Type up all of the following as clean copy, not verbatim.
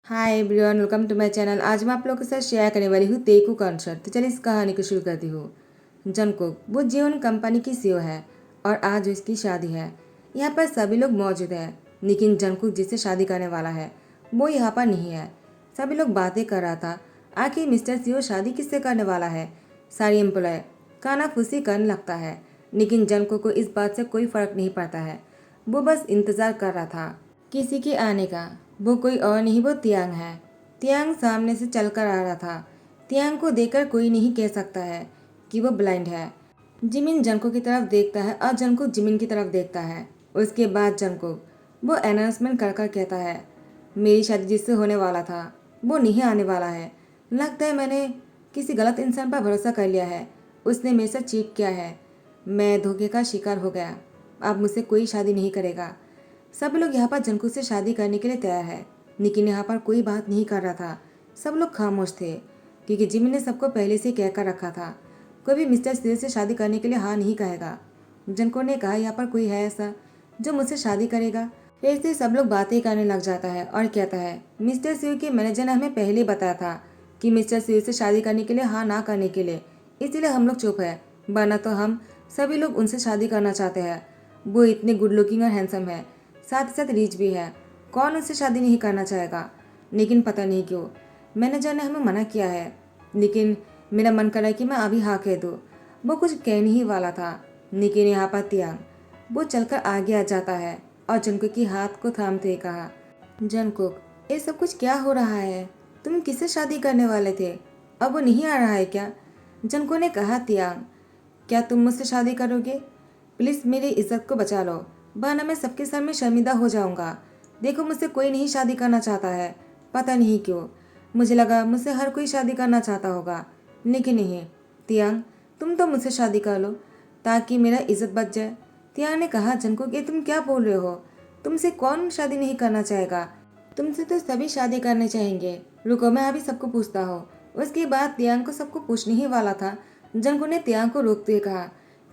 Hi everyone, welcome to my channel. आज मैं आप लोगों के साथ शेयर करने वाली हूँ तेकू कॉन्सर्ट। तो चलिए इस कहानी को शुरू करती हूँ। जंगकुक वो जियोन कंपनी की सीईओ है और आज उसकी शादी है। यहाँ पर सभी लोग मौजूद हैं, लेकिन जंगकुक जिससे शादी करने वाला है वो यहाँ पर नहीं है। सभी लोग बातें कर रहा था, आखिर मिस्टर सीईओ शादी किससे करने वाला है। सारी एम्प्लॉय कानाफूसी करने लगता है, लेकिन जंगकुक को इस बात से कोई फर्क नहीं पड़ता है। वो बस इंतज़ार कर रहा था किसी के आने का। वो कोई और नहीं, वो तियांग है। तियांग सामने से चलकर आ रहा था। तियांग को देखकर कोई नहीं कह सकता है कि वो ब्लाइंड है। जिमिन जंको की तरफ देखता है और जंको जिमिन की तरफ देखता है। उसके बाद जंको वो अनाउंसमेंट कर कर कहता है, मेरी शादी जिससे होने वाला था वो नहीं आने वाला है। लगता है मैंने किसी गलत इंसान पर भरोसा कर लिया है। उसने मेरे साथ चीट किया है। मैं धोखे का शिकार हो गया। अब मुझसे कोई शादी नहीं करेगा। सभी लोग यहाँ पर जंकू से शादी करने के लिए तैयार है, लेकिन यहाँ पर कोई बात नहीं कर रहा था। सब लोग खामोश थे क्योंकि जिमी ने सबको पहले से कह कर रखा था, कोई भी मिस्टर सीधे से शादी करने के लिए हाँ नहीं कहेगा। जंको ने कहा, यहाँ पर कोई है ऐसा जो मुझसे शादी करेगा। फिर से सब लोग बातें करने लग जाता है और कहता है, मिस्टर सीयू के मैनेजर ने हमें पहले बताया था कि मिस्टर सीयू से शादी करने के लिए हाँ ना करने के लिए, इसीलिए हम लोग चुप है, वरना तो हम सभी लोग उनसे शादी करना चाहते हैं। वो इतने गुड लुकिंग और हैंडसम है, साथ ही साथ रिच भी है। कौन उससे शादी नहीं करना चाहेगा। लेकिन पता नहीं क्यों मैनेजर ने हमें मना किया है। लेकिन मेरा मन कर रहा है कि मैं अभी हाँ कह दूँ। वो कुछ कहने ही वाला था, लेकिन यहाँ पर तियांग वो चलकर आगे आ जाता है और जंकुक की हाथ को थामते कहा, जंकुक ये सब कुछ क्या हो रहा है। तुम किससे शादी करने वाले थे, अब वो नहीं आ रहा है क्या। जंकुक ने कहा, तियांग क्या तुम मुझसे शादी करोगे। प्लीज़ मेरी इज्जत को बचा लो, वरना मैं सबके सामने शर्मिंदा हो जाऊंगा। देखो मुझसे कोई नहीं शादी करना चाहता है, पता नहीं क्यों। मुझे लगा मुझसे हर कोई शादी करना चाहता होगा, लेकिन नहीं। तियांग तुम तो मुझसे शादी कर लो ताकि मेरा इज्जत बच जाए। तियांग ने कहा, जंकुक ये तुम क्या बोल रहे हो, तुमसे कौन शादी नहीं करना चाहेगा। तुमसे तो सभी शादी करने चाहेंगे। रुको मैं अभी सबको पूछता हूँ। उसके बाद तियांग को सबको पूछने ही वाला था। जंकुक ने तियांग को रोकते हुए कहा,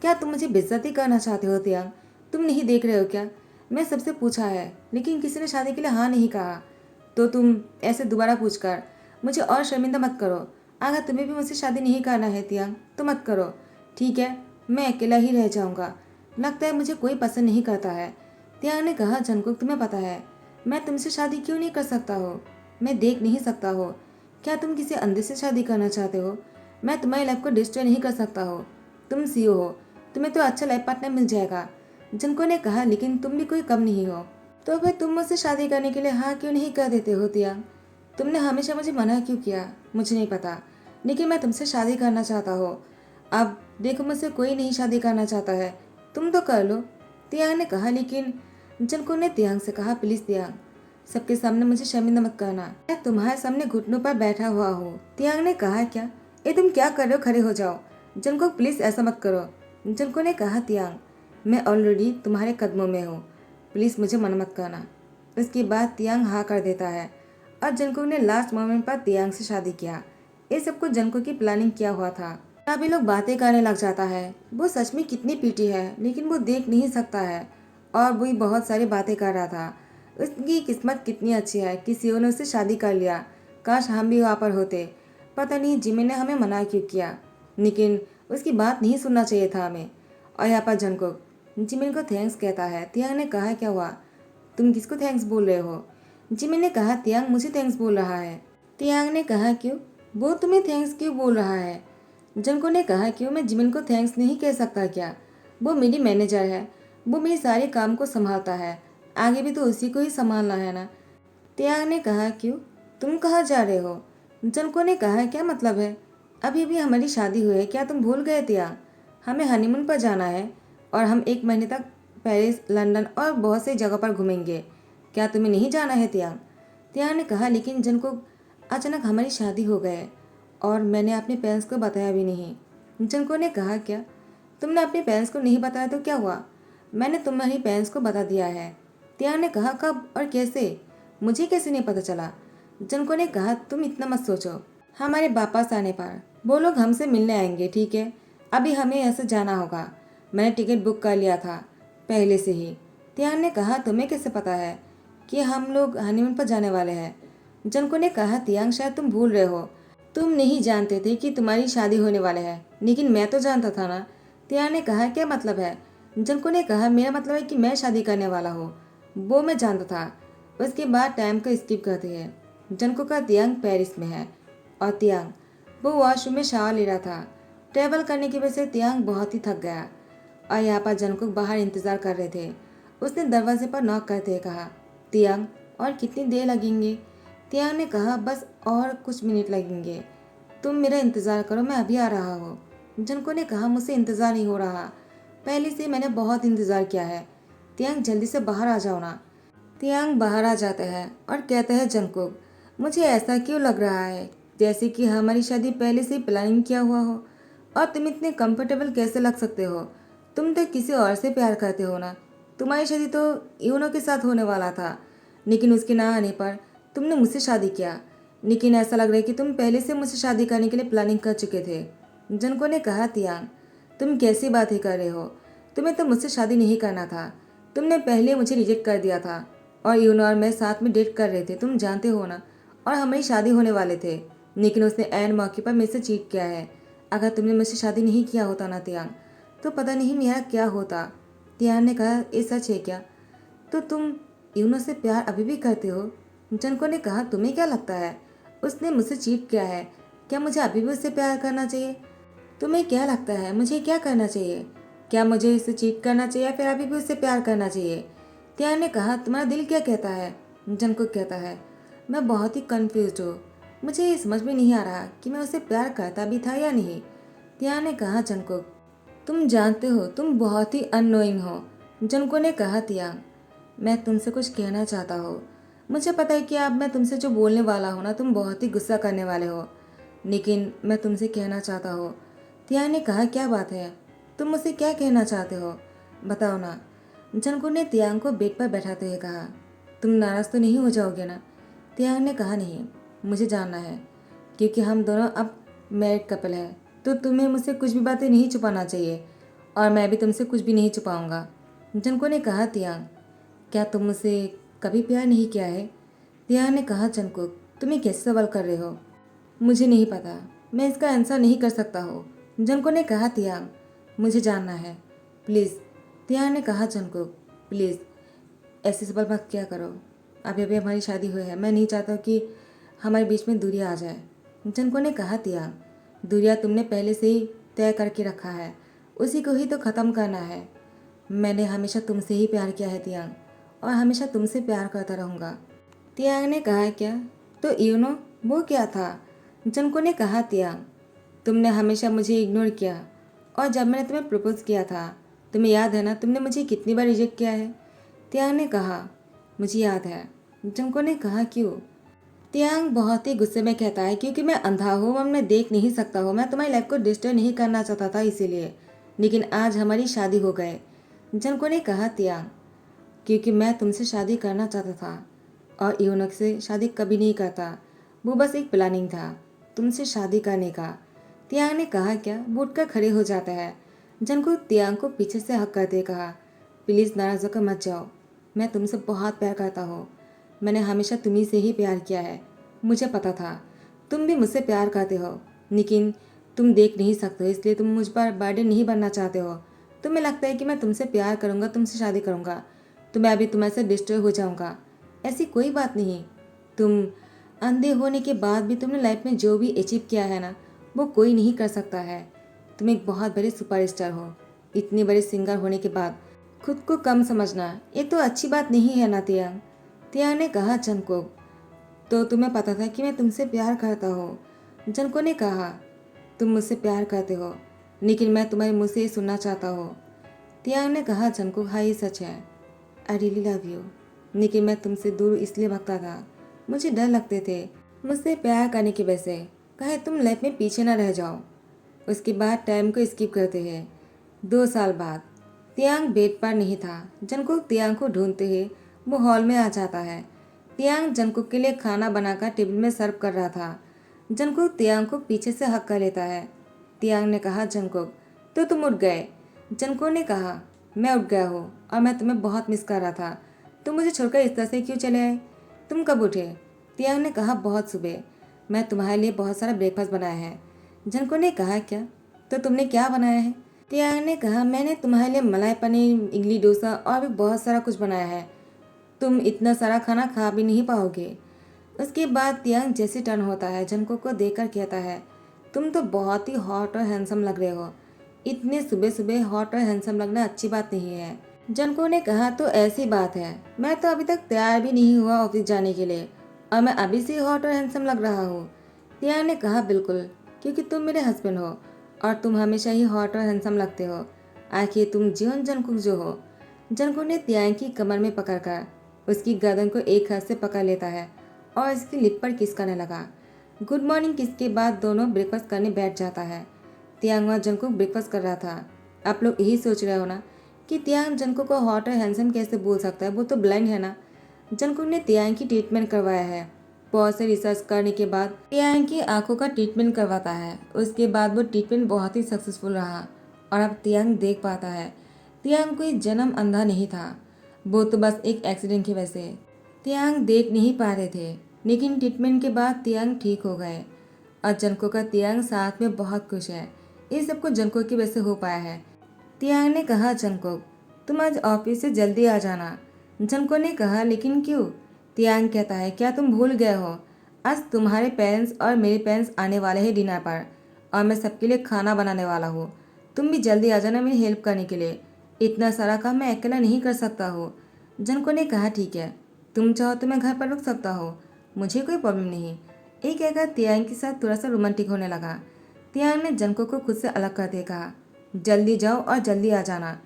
क्या तुम मुझे बेइज्जती करना चाहते हो तियांग। तुम नहीं देख रहे हो क्या, मैं सबसे पूछा है लेकिन किसी ने शादी के लिए हाँ नहीं कहा। तो तुम ऐसे दोबारा पूछ कर मुझे और शर्मिंदा मत करो। अगर तुम्हें भी मुझसे शादी नहीं करना है तियांग तो मत करो, ठीक है। मैं अकेला ही रह जाऊंगा। लगता है मुझे कोई पसंद नहीं करता है। तियांग ने कहा, जंकुक तुम्हें पता है मैं तुमसे शादी क्यों नहीं कर सकता हो। मैं देख नहीं सकता हो। क्या तुम किसी अंधे से शादी करना चाहते हो। मैं तुम्हारी लाइफ को डिस्ट्रॉय नहीं कर सकता हो। तुम सीईओ हो, तुम्हें तो अच्छा लाइफ पार्टनर मिल जाएगा। जंको ने कहा, लेकिन तुम भी कोई कम नहीं हो, तो फिर तुम मुझसे शादी करने के लिए हाँ क्यों नहीं कर देते हो तियांग। तुमने हमेशा मुझे मना क्यों किया, मुझे नहीं पता, लेकिन मैं तुमसे शादी करना चाहता हूँ। अब देखो मुझसे कोई नहीं शादी करना चाहता है, तुम तो कर लो। तियांग ने कहा, लेकिन जंको ने तियांग से कहा, प्लीज तियांग सबके सामने मुझे शर्मिंदा मत करना। मैं तुम्हारे सामने घुटनों पर बैठा हुआ हूँ। तियांग ने कहा, क्या ये तुम क्या कर रहे हो, खड़े हो जाओ। जंको प्लीज ऐसा मत करो। जंको ने कहा, तियांग मैं ऑलरेडी तुम्हारे कदमों में हूँ, प्लीज़ मुझे मना मत करना। इसके बाद तियांग हाँ कर देता है और जंकुक ने लास्ट मोमेंट पर तियांग से शादी किया। ये सब कुछ जंकुक की प्लानिंग किया हुआ था। सभी लोग बातें करने लग जाता है, वो सच में कितनी पीटी है लेकिन वो देख नहीं सकता है और वही बहुत सारी बातें कर रहा था। उसकी किस्मत कितनी अच्छी है कि सीओ ने उससे शादी कर लिया। काश हम भी वहाँ पर होते। पता नहीं जिमी ने हमें मना क्यों किया, लेकिन उसकी बात नहीं सुनना चाहिए था हमें। और यहाँ पर जंकुक जिमिन को थैंक्स कहता है। तियांग ने कहा, क्या हुआ, तुम किसको थैंक्स बोल रहे हो। जिमिन ने कहा, तियांग मुझे थैंक्स बोल रहा है। तियांग ने कहा, क्यों, वो तुम्हें थैंक्स क्यों बोल रहा है। जंको ने कहा, क्यों, मैं जिमिन को थैंक्स नहीं कह सकता क्या। वो मेरी मैनेजर है, वो मेरे सारे काम को संभालता है, आगे भी तो उसी को ही संभालना है ना। तियांग ने कहा, क्यों, तुम कहाँ जा रहे हो। जंको ने कहा, क्या मतलब है, अभी अभी हमारी शादी हुई है, क्या तुम भूल गए तियांग। हमें हनीमून पर जाना है और हम 1 महीने तक पेरिस, लंदन और बहुत सी जगह पर घूमेंगे। क्या तुम्हें नहीं जाना है तियांग। तियांग ने कहा, लेकिन जंको अचानक हमारी शादी हो गए और मैंने अपने पेरेंट्स को बताया भी नहीं। जंको ने कहा, क्या तुमने अपने पेरेंट्स को नहीं बताया तो क्या हुआ, मैंने तुम्हारी पेरेंट्स को बता दिया है। तियांग ने कहा, कब और कैसे, मुझे कैसे नहीं पता चला। जंको ने कहा, तुम इतना मत सोचो, हमारे वापस आने पर वो लोग हमसे मिलने आएंगे, ठीक है। अभी हमें ऐसे जाना होगा, मैंने टिकट बुक कर लिया था पहले से ही। तियांग ने कहा, तुम्हें कैसे पता है कि हम लोग हनीमून पर जाने वाले हैं। जनको ने कहा, तियांग शायद तुम भूल रहे हो, तुम नहीं जानते थे कि तुम्हारी शादी होने वाला है, लेकिन मैं तो जानता था ना। तियांग ने कहा, क्या मतलब है? जनको ने कहा, मेरा मतलब है कि मैं शादी करने वाला हूँ, वो मैं जानता था। उसके बाद टाइम को स्किप करते हैं। जनको का तियांग पेरिस में है और तियांग वो वॉशरूम में शावर ले रहा था। ट्रैवल करने की वजह से तियांग बहुत ही थक गया और यहाँ पर जनको बाहर इंतजार कर रहे थे। उसने दरवाजे पर नॉक करते हुए कहा, तियांग और कितनी देर लगेंगे? तियांग ने कहा, बस और कुछ मिनट लगेंगे, तुम मेरा इंतजार करो, मैं अभी आ रहा हूँ। जनको ने कहा, मुझसे इंतजार नहीं हो रहा, पहले से मैंने बहुत इंतजार किया है। तियांग जल्दी से बाहर आ जाओ ना। तियांग बाहर आ जाता है और कहता है, जंगकुक मुझे ऐसा क्यों लग रहा है जैसे कि हमारी शादी पहले से ही प्लानिंग किया हुआ हो, और तुम इतने कंफर्टेबल कैसे लग सकते हो? तुम तो किसी और से प्यार करते हो ना। तुम्हारी शादी तो यूनो के साथ होने वाला था, लेकिन उसके ना आने पर तुमने मुझसे शादी किया। लेकिन ऐसा लग रहा है कि तुम पहले से मुझसे शादी करने के लिए प्लानिंग कर चुके थे। जनको ने कहा, तियांग तुम कैसी बातें कर रहे हो? तुम्हें तो मुझसे शादी नहीं करना था, तुमने पहले मुझे रिजेक्ट कर दिया था और यूनो और मैं साथ में डेट कर रहे थे, तुम जानते हो ना, और हमारी शादी होने वाले थे। लेकिन उसने ऐन मौके पर मेरे से चीट किया है। अगर तुमने मुझसे शादी नहीं किया होता ना तियांग, तो पता नहीं मेरा क्या होता। तियांग ने कहा, ये सच है क्या? तो तुम यूनो से प्यार अभी भी करते हो? जनको ने कहा, तुम्हें क्या लगता है उसने मुझसे चीट किया है, क्या मुझे अभी भी उससे प्यार करना चाहिए? तुम्हें क्या लगता है मुझे क्या करना चाहिए? क्या मुझे इससे चीट करना चाहिए या फिर अभी भी उससे प्यार करना चाहिए? त्यान ने कहा, तुम्हारा दिल क्या कहता है? जंगकुक कहता है, मैं बहुत ही कंफ्यूज हूँ, मुझे ये समझ में नहीं आ रहा कि मैं उसे प्यार करता भी था या नहीं। त्यान ने कहा, जंगकुक तुम जानते हो तुम बहुत ही अननोइंग हो। जंगकुक ने कहा, तियांग मैं तुमसे कुछ कहना चाहता हूँ। मुझे पता है कि अब मैं तुमसे जो बोलने वाला हूँ ना, तुम बहुत ही गुस्सा करने वाले हो, लेकिन मैं तुमसे कहना चाहता हूँ। तियांग ने कहा, क्या बात है? तुम मुझसे क्या कहना चाहते हो, बताओ ना। जंगकुक ने तियांग को बेड पर बैठाते हुए कहा, तुम नाराज तो नहीं हो जाओगे ना? तियांग ने कहा, नहीं, मुझे जानना है, क्योंकि हम दोनों अब मैरिड कपल हैं, तो तुम्हें मुझसे कुछ भी बातें नहीं छुपाना चाहिए और मैं भी तुमसे कुछ भी नहीं छुपाऊंगा। जंगकुक ने कहा, तियांग क्या तुम मुझसे कभी प्यार नहीं किया है? तियांग ने कहा, जंगकुक तुम्हें कैसे सवाल कर रहे हो? मुझे नहीं पता, मैं इसका आंसर नहीं कर सकता हूँ। जंको ने कहा, तियांग मुझे जानना है, प्लीज़। तियांग ने कहा, जंको प्लीज़ ऐसे सवाल मत क्या करो, अभी अभी हमारी शादी हुई है, मैं नहीं चाहता कि हमारे बीच में दूरियां आ जाए। जंको ने कहा, तियांग दूरियां तुमने पहले से ही तय करके रखा है, उसी को ही तो ख़त्म करना है। मैंने हमेशा तुमसे ही प्यार किया है तियांग, और हमेशा तुमसे प्यार करता रहूँगा। तियांग ने कहा, क्या? तो यूनो वो क्या था? जंको ने कहा, तियांग तुमने हमेशा मुझे इग्नोर किया, और जब मैंने तुम्हें प्रपोज किया था, तुम्हें याद है ना, तुमने मुझे कितनी बार रिजेक्ट किया है? तियांग ने कहा, मुझे याद है। जंको ने कहा, क्यों? तियांग बहुत ही गुस्से में कहता है, क्योंकि मैं अंधा हूँ और मैं देख नहीं सकता हूँ, मैं तुम्हारी लाइफ को डिस्टर्ब नहीं करना चाहता था इसीलिए, लेकिन आज हमारी शादी हो गए। जंको ने कहा, तियांग क्योंकि मैं तुमसे शादी करना चाहता था और यूनक से शादी कभी नहीं करता, वो बस एक प्लानिंग था तुमसे शादी करने का। तियांग ने कहा, क्या? वो उठकर खड़े हो जाता है। जंको तियांग को पीछे से हक करते कहा, प्लीज़ नाराज होकर मत जाओ, मैं तुमसे बहुत प्यार करता हूँ, मैंने हमेशा तुम्ही से ही प्यार किया है, मुझे पता था तुम भी मुझसे प्यार करते हो, लेकिन तुम देख नहीं सकते हो, इसलिए तुम मुझ पर बर्डन नहीं बनना चाहते हो। तुम्हें लगता है कि मैं तुमसे प्यार करूँगा, तुमसे शादी करूँगा, तो मैं अभी तुम्हारे से डिस्टर्ब हो जाऊँगा। ऐसी कोई बात नहीं, तुम अंधे होने के बाद भी तुमने लाइफ में जो भी अचीव किया है ना, वो कोई नहीं कर सकता है। तुम एक बहुत बड़े सुपरस्टार हो, इतने बड़े सिंगर होने के बाद खुद को कम समझना ये तो अच्छी बात नहीं है ना तियांग। तियांग ने कहा, जंको तो तुम्हें पता था कि मैं तुमसे प्यार करता हूँ। जंको ने कहा, तुम मुझसे प्यार करते हो, लेकिन मैं तुम्हारे मुँह से ये सुनना चाहता हूँ। तियांग ने कहा, जंको हाँ ये सच है, आई रियली लव यू, लेकिन मैं तुमसे दूर इसलिए भागता था, मुझे डर लगते थे मुझसे प्यार करने की वजह से, कहे तुम लाइफ में पीछे ना रह जाओ। उसके बाद टाइम को स्किप करते हैं। 2 साल बाद तियांग बेड पर नहीं था। जंकुक तियांग को ढूंढते हुए वो हॉल में आ जाता है। तियांग जंकुक के लिए खाना बनाकर टेबल में सर्व कर रहा था। जंकुक तियांग को पीछे से हक कर लेता है। तियांग ने कहा, जंकुक तो तुम उठ गए? जंकुक ने कहा, मैं उठ गया हूँ और मैं तुम्हें बहुत मिस कर रहा था, तुम मुझे छोड़कर इस तरह से क्यों चले आए? तुम कब उठे? तियांग ने कहा, बहुत सुबह। मैं तुम्हारे लिए बहुत सारा ब्रेकफास्ट बनाया है। जनको ने कहा, क्या? तो तुमने क्या बनाया है? तियांग ने कहा, मैंने तुम्हारे लिए मलाई पनीर, इडली डोसा और भी बहुत सारा कुछ बनाया है। तुम इतना सारा खाना खा भी नहीं पाओगे। उसके बाद तियांग जैसे टर्न होता है, जनको को देखकर कहता है, तुम तो बहुत ही हॉट और हैंडसम लग रहे हो। इतने सुबह सुबह हॉट और हैंडसम लगना अच्छी बात नहीं है। जनको ने कहा, तो ऐसी बात है, मैं तो अभी तक तैयार भी नहीं हुआ ऑफिस जाने के लिए और मैं अभी से हॉट और हैंडसम लग रहा हूँ। तियांग ने कहा, बिल्कुल, क्योंकि तुम मेरे हस्बैंड हो और तुम हमेशा ही हॉट और हैंडसम लगते हो। आखिर तुम जियोन जंकुक जो हो। जंकुक ने तियांग की कमर में पकड़कर उसकी गर्दन को एक हाथ से पकड़ लेता है और इसकी लिप पर किस करने लगा। गुड मॉर्निंग किस के बाद दोनों ब्रेकफास्ट करने बैठ जाता है। तियांग और जंकुक ब्रेकफास्ट कर रहा था। आप लोग यही सोच रहे हो ना कि तियांग जंकुक को हॉट और हैंडसम कैसे बोल सकता है, वो तो ब्लाइंड है ना। जंकुक ने तियांग की ट्रीटमेंट करवाया है। बहुत से रिसर्च करने के बाद तियांग की आंखों का ट्रीटमेंट करवाता है। उसके बाद वो ट्रीटमेंट बहुत ही सक्सेसफुल रहा और अब तियांग देख पाता है। तियांग कोई जन्म अंधा नहीं था, वो तो बस एक एक्सीडेंट की वजह से तियांग देख नहीं पा रहे थे। लेकिन ट्रीटमेंट के बाद तियांग ठीक हो गए और जनको का तियांग साथ में बहुत खुश है। ये सब कुछ जनको की वजह से हो पाया है। तियांग ने कहा, जनको तुम आज ऑफिस से जल्दी आ जाना। जनको ने कहा, लेकिन क्यों? तियांग कहता है, क्या तुम भूल गए हो? आज तुम्हारे पेरेंट्स और मेरे पेरेंट्स आने वाले हैं डिनर पर और मैं सबके लिए खाना बनाने वाला हूँ। तुम भी जल्दी आ जाना मेरी हेल्प करने के लिए। इतना सारा काम मैं अकेला नहीं कर सकता हूँ। जनको ने कहा, ठीक है, तुम चाहो तो मैं घर पर रुक सकता हूँ, मुझे कोई प्रॉब्लम नहीं। एक कहकर तियांग के साथ थोड़ा सा रोमांटिक होने लगा। तियांग ने जनको को खुद से अलग करते कहा, जल्दी जाओ और जल्दी आ जाना।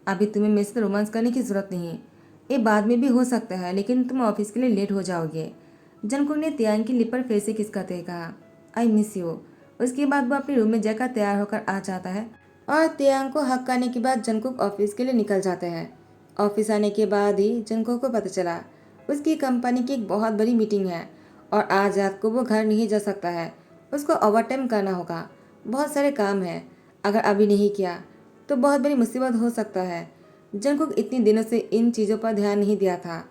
अभी तुम्हें मेरे से रोमांस करने की जरूरत नहीं। ये बाद में भी हो सकता है, लेकिन तुम ऑफिस के लिए लेट हो जाओगे। जनको ने तियांग की लिप पर फिर से किस करते कहा, आई मिस यू। उसके बाद वो अपने रूम में जाकर तैयार होकर आ जाता है और तियांग को हक करने के बाद जंकुक ऑफिस के लिए निकल जाते हैं। ऑफिस आने के बाद ही जंकुक को पता चला उसकी कंपनी की एक बहुत बड़ी मीटिंग है और आज रात को वो घर नहीं जा सकता है। उसको ओवर टाइम करना होगा, बहुत सारे काम हैं। अगर अभी नहीं किया तो बहुत बड़ी मुसीबत हो सकता है। जंकुक इतने दिनों से इन चीज़ों पर ध्यान नहीं दिया था।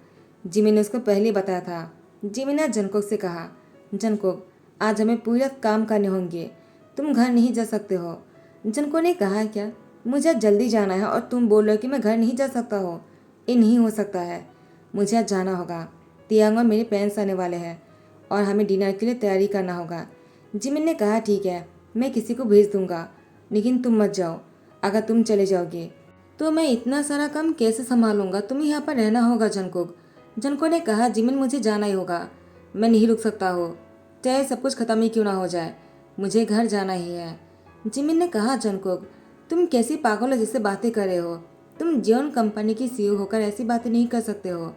जिमी ने उसको पहले बताया था। जिमी ने जंकुक से कहा, जंकुक आज हमें पूरा काम करने होंगे, तुम घर नहीं जा सकते हो। जनको ने कहा, क्या मुझे जल्दी जाना है और तुम बोल रहे हो कि मैं घर नहीं जा सकता हो? ये नहीं हो सकता है, मुझे आज जाना होगा। तियांग और मेरे पेरेंट्स आने वाले हैं और हमें डिनर के लिए तैयारी करना होगा। जिमिन ने कहा, ठीक है, मैं किसी को भेज दूंगा, लेकिन तुम मत जाओ। अगर तुम चले जाओगे तो मैं इतना सारा काम कैसे संभालूंगा? तुम्हें यहाँ पर रहना होगा जंकुक। जंको ने कहा, जिमिन मुझे जाना ही होगा, मैं नहीं रुक सकता हो, चाहे सब कुछ खत्म ही क्यों ना हो जाए, मुझे घर जाना ही है। जिमिन ने कहा, जंकुक तुम कैसी पागल हो जिससे बातें कर रहे हो? तुम जियोन कंपनी की सीईओ होकर ऐसी बातें नहीं कर सकते हो।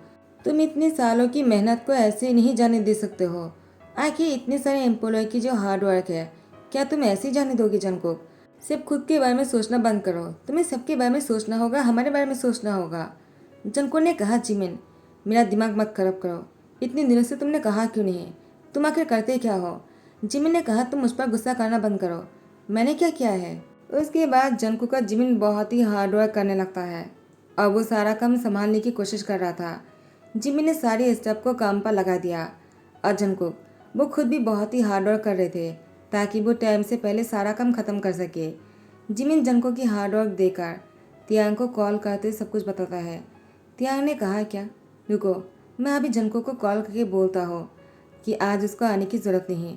तुम इतने सालों की मेहनत को ऐसे नहीं जाने दे सकते हो। आखिर इतने सारे एम्प्लॉय की जो हार्ड वर्क है, क्या तुम ऐसे ही जाने दोगे जंकुक? सिर्फ खुद के बारे में सोचना बंद करो, तुम्हें सबके बारे में सोचना होगा, हमारे बारे में सोचना होगा। जंको ने कहा, जिमिन मेरा दिमाग मत खराब करो, इतने दिनों से तुमने कहा क्यों नहीं? तुम आखिर करते क्या हो? जिमिन ने कहा, तुम मुझ पर गुस्सा करना बंद करो, मैंने क्या किया है? उसके बाद जंकू का जिमिन बहुत ही हार्ड वर्क करने लगता है और वो सारा काम संभालने की कोशिश कर रहा था। जिमिन ने सारे स्टाफ को काम पर लगा दिया और जंकुक वो खुद भी बहुत ही हार्ड वर्क कर रहे थे ताकि वो टाइम से पहले सारा काम खत्म कर सके। जिमिन जंकुक की हार्ड वर्क देखकर तियांग को कॉल करते सब कुछ बताता है। तियांग ने कहा, क्या? रुको, मैं अभी जंकुक को कॉल करके बोलता हूँ कि आज उसको आने की ज़रूरत नहीं,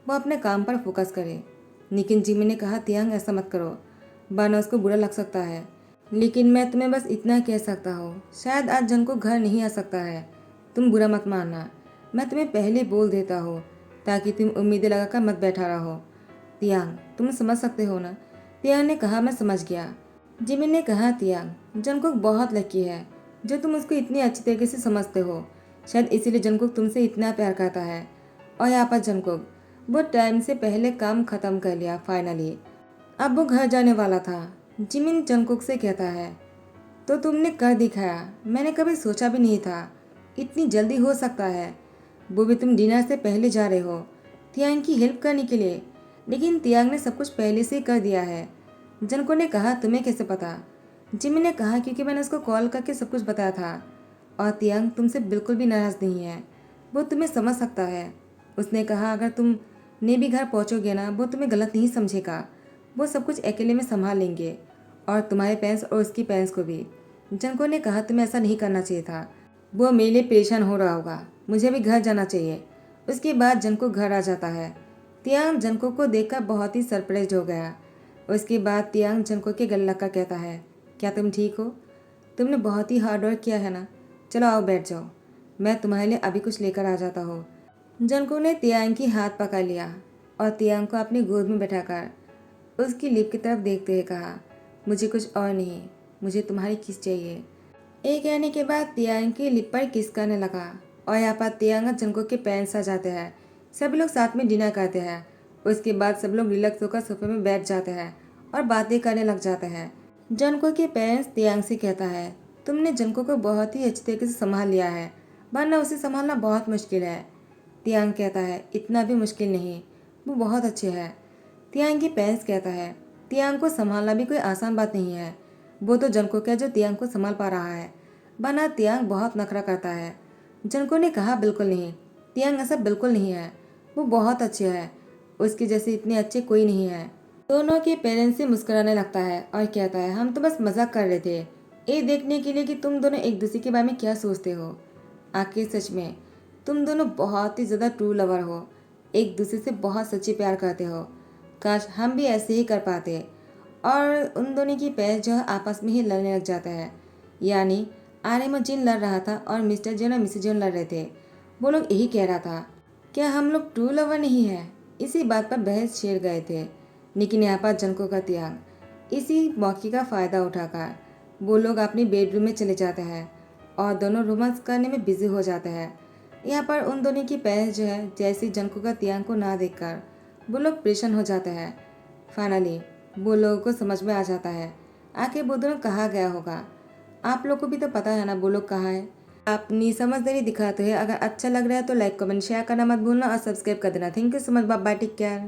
वो अपने काम पर फोकस करे। लेकिन जिमी ने कहा, तियांग ऐसा मत करो, वरना उसको बुरा लग सकता है। लेकिन मैं तुम्हें बस इतना कह सकता हूँ, शायद आज जंकुक घर नहीं आ सकता है, तुम बुरा मत मानना, मैं तुम्हें पहले बोल देता हूँ ताकि तुम उम्मीदें लगाकर मत बैठा रहो। तियांग तुम समझ सकते हो ना? तियांग ने कहा, मैं समझ गया। जिमिन ने कहा, तियांग जंकुक बहुत लकी है जो तुम उसको इतनी अच्छी तरीके से समझते हो, शायद इसीलिए जंकुक तुमसे इतना प्यार करता है। और यहाँ पर जंकुक वो टाइम से पहले काम खत्म कर लिया फाइनली, अब वो घर जाने वाला था। जिमिन जंकुक से कहता है, तो तुमने कर दिखाया, मैंने कभी सोचा भी नहीं था इतनी जल्दी हो सकता है, वो भी तुम डिनर से पहले जा रहे हो तियांग की हेल्प करने के लिए। लेकिन तियांग ने सब कुछ पहले से ही कर दिया है। जनको ने कहा, तुम्हें कैसे पता? जिमिन ने कहा, क्योंकि मैंने उसको कॉल करके सब कुछ बताया था और तियांग तुमसे बिल्कुल भी नाराज़ नहीं है। वो तुम्हें समझ सकता है। उसने कहा अगर तुम ने भी घर पहुंचोगे ना, वो तुम्हें गलत नहीं समझेगा। वो सब कुछ अकेले में संभाल लेंगे, और तुम्हारे पेरेंट्स और उसकी पेरेंट्स को भी। जंको ने कहा तुम्हें ऐसा नहीं करना चाहिए था। वो मेरे लिए परेशान हो रहा होगा, मुझे भी घर जाना चाहिए। उसके बाद जंको घर आ जाता है। तियांग जंको को देखकर बहुत ही सरप्राइज हो गया। उसके बाद तियांग जंको के गले लगकर कहता है, क्या तुम ठीक हो? तुमने बहुत ही हार्ड वर्क किया है ना। चलो आओ बैठ जाओ, मैं तुम्हारे लिए अभी कुछ लेकर आ जाता हूँ। जंको ने तियांग की हाथ पकड़ लिया और तियांग को अपनी गोद में बैठाकर उसकी लिप की तरफ देखते हुए कहा, मुझे कुछ और नहीं, मुझे तुम्हारी किस चाहिए। ये कहने के बाद तियांग की लिप पर किस करने लगा, और यहाँ पर तियांग जंको के पेरेंट्स आ जाते हैं। सभी लोग साथ में डिनर करते हैं। उसके बाद सब लोग रिलैक्स होकर सोफे में बैठ जाते हैं और बातें करने लग जाते हैं। जंको के पेरेंट्स तियांग से कहता है, तुमने जंको को बहुत ही अच्छी तरीके से संभाल लिया है, वरना उसे संभालना बहुत मुश्किल है। तियांग कहता है, इतना भी मुश्किल नहीं, वो बहुत अच्छे है। तियांग की पेरेंट्स कहता है, तियांग को संभालना भी कोई आसान बात नहीं है। वो तो जंको क्या जो तियांग को संभाल पा रहा है, वरना तियांग बहुत नखरा करता है। जंको ने कहा, बिल्कुल नहीं, तियांग ऐसा बिल्कुल नहीं है, वो बहुत अच्छे है, उसके जैसे इतने अच्छे कोई नहीं है। दोनों के पेरेंट्स से मुस्कुराने लगता है और कहता है, हम तो बस मजाक कर रहे थे, ये देखने के लिए कि तुम दोनों एक दूसरे के बारे में क्या सोचते हो। आखिर सच में तुम दोनों बहुत ही ज़्यादा ट्रू लवर हो, एक दूसरे से बहुत सच्चे प्यार करते हो। काश हम भी ऐसे ही कर पाते। और उन दोनों की पेरेंट्स जो है आपस में ही लड़ने लग जाता है। यानी आर्यमन लड़ रहा था और मिस्टर जैन और मिसेस जैन लड़ रहे थे। वो लोग यही कह रहा था, क्या हम लोग ट्रू लवर नहीं है? इसी बात पर बहस छेड़ गए थे। लेकिन यहाँ पर जंको का त्याग इसी मौके का फ़ायदा उठाकर वो लोग अपनी बेडरूम में चले जाते हैं और दोनों रोमांस करने में बिजी हो जाते हैं। यहाँ पर उन दोनों की पेरेंट्स जो है जैसे जंको का त्याग को ना देखकर वो लोग परेशान हो जाते हैं। फाइनली वो लोगों को समझ में आ जाता है आखिर वो दोनों कहाँ गया होगा। आप लोग को भी तो पता है ना वो लोग कहाँ है। अपनी समझदारी दिखाते हैं। अगर अच्छा लग रहा है तो लाइक कमेंट शेयर करना मत भूलना और सब्सक्राइब कर देना। Thank you so much, bye bye, take care.